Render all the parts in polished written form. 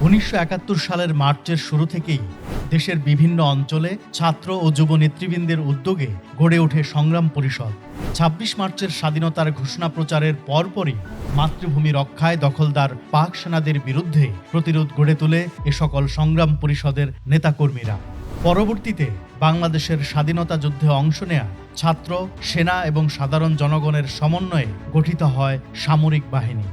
1971 সালের মার্চের শুরু থেকেই দেশের বিভিন্ন অঞ্চলে ছাত্র ও যুব নেতৃবৃন্দের উদ্যোগে গড়ে ওঠে সংগ্রাম পরিষদ। ২৬ মার্চের স্বাধীনতার ঘোষণা প্রচারের পরপরই মাতৃভূমি রক্ষায় দখলদার পাক সেনাদের বিরুদ্ধে প্রতিরোধ গড়ে তোলে এ সকল সংগ্রাম পরিষদের নেতাকর্মীরা। পরবর্তীতে বাংলাদেশের স্বাধীনতা যুদ্ধে অংশ নেয়া ছাত্র, সেনা এবং সাধারণ জনগণের সমন্বয়ে গঠিত হয় সামরিক বাহিনী।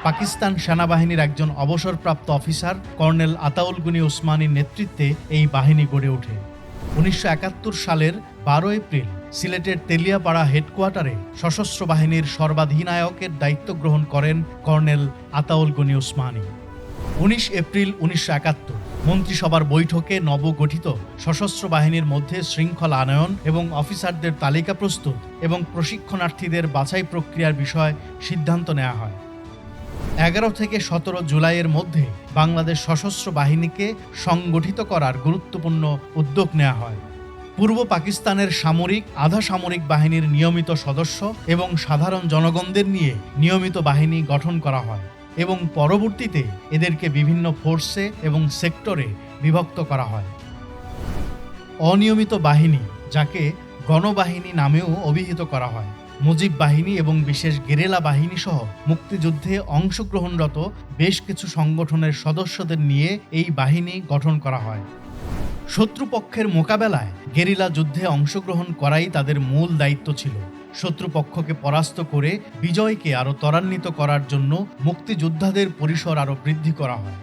পাকিস্তান সেনাবাহিনীর একজন অবসরপ্রাপ্ত অফিসার কর্নেল আতাউল গনি ওসমানীর নেতৃত্বে এই বাহিনী গড়ে ওঠে। 1971 সালের 12 এপ্রিল সিলেটের তেলিয়াপাড়া হেডকোয়ার্টারে সশস্ত্র বাহিনীর সর্বাধিনায়কের দায়িত্ব গ্রহণ করেন কর্নেল আতাউল গনি ওসমানী। 19 এপ্রিল 1971 মন্ত্রিসভার বৈঠকে নবগঠিত সশস্ত্র বাহিনীর মধ্যে শৃঙ্খলা আনয়ন এবং অফিসারদের তালিকা প্রস্তুত এবং প্রশিক্ষণার্থীদের বাছাই প্রক্রিয়ার বিষয়ে সিদ্ধান্ত নেওয়া হয়। 11 থেকে 17 জুলাইয়ের মধ্যে বাংলাদেশ সশস্ত্র বাহিনীকে সংগঠিত করার গুরুত্বপূর্ণ উদ্যোগ নেওয়া হয়। পূর্ব পাকিস্তানের সামরিক, আধা সামরিক বাহিনীর নিয়মিত সদস্য এবং সাধারণ জনগণদের নিয়ে নিয়মিত বাহিনী গঠন করা হয় এবং পরবর্তীতে এদেরকে বিভিন্ন ফোর্সে এবং সেক্টরে বিভক্ত করা হয়। অনিয়মিত বাহিনী, যাকে গণবাহিনী নামেও অভিহিত করা হয়, মুজিব বাহিনী এবং বিশেষ গেরিলা বাহিনী সহ মুক্তিযুদ্ধে অংশগ্রহণরত বেশ কিছু সংগঠনের সদস্যদের নিয়ে এই বাহিনী গঠন করা হয়। শত্রুপক্ষের মোকাবেলায় গেরিলা যুদ্ধে অংশগ্রহণ করাই তাদের মূল দায়িত্ব ছিল। শত্রুপক্ষকে পরাস্ত করে বিজয়কে আরও ত্বরান্বিত করার জন্য মুক্তিযোদ্ধাদের পরিসর আরও বৃদ্ধি করা হয়।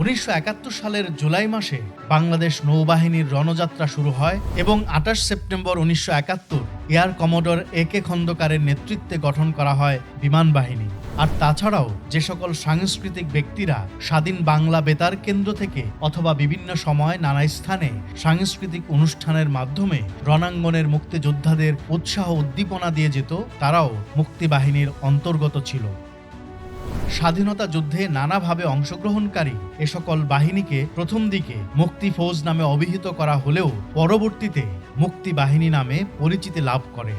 1971 সালের জুলাই মাসে বাংলাদেশ নৌবাহিনীর রণযাত্রা শুরু হয় এবং 28 সেপ্টেম্বর 1971 এয়ার কমোডর একে খন্দকারের নেতৃত্বে গঠন করা হয় বিমান বাহিনী। আর তাছাড়াও যে সকল সাংস্কৃতিক ব্যক্তিরা স্বাধীন বাংলা বেতার কেন্দ্র থেকে অথবা বিভিন্ন সময় নানা স্থানে সাংস্কৃতিক অনুষ্ঠানের মাধ্যমে রণাঙ্গনের মুক্তিযোদ্ধাদের উৎসাহ উদ্দীপনা দিয়ে যেত, তারাও মুক্তিবাহিনীর অন্তর্গত ছিল। স্বাধীনতা যুদ্ধে নানাভাবে অংশগ্রহণকারী এ সকল বাহিনীকে প্রথম দিকে মুক্তি ফৌজ নামে অভিহিত করা হলেও পরবর্তীতে মুক্তি বাহিনী নামে পরিচিতি লাভ করে।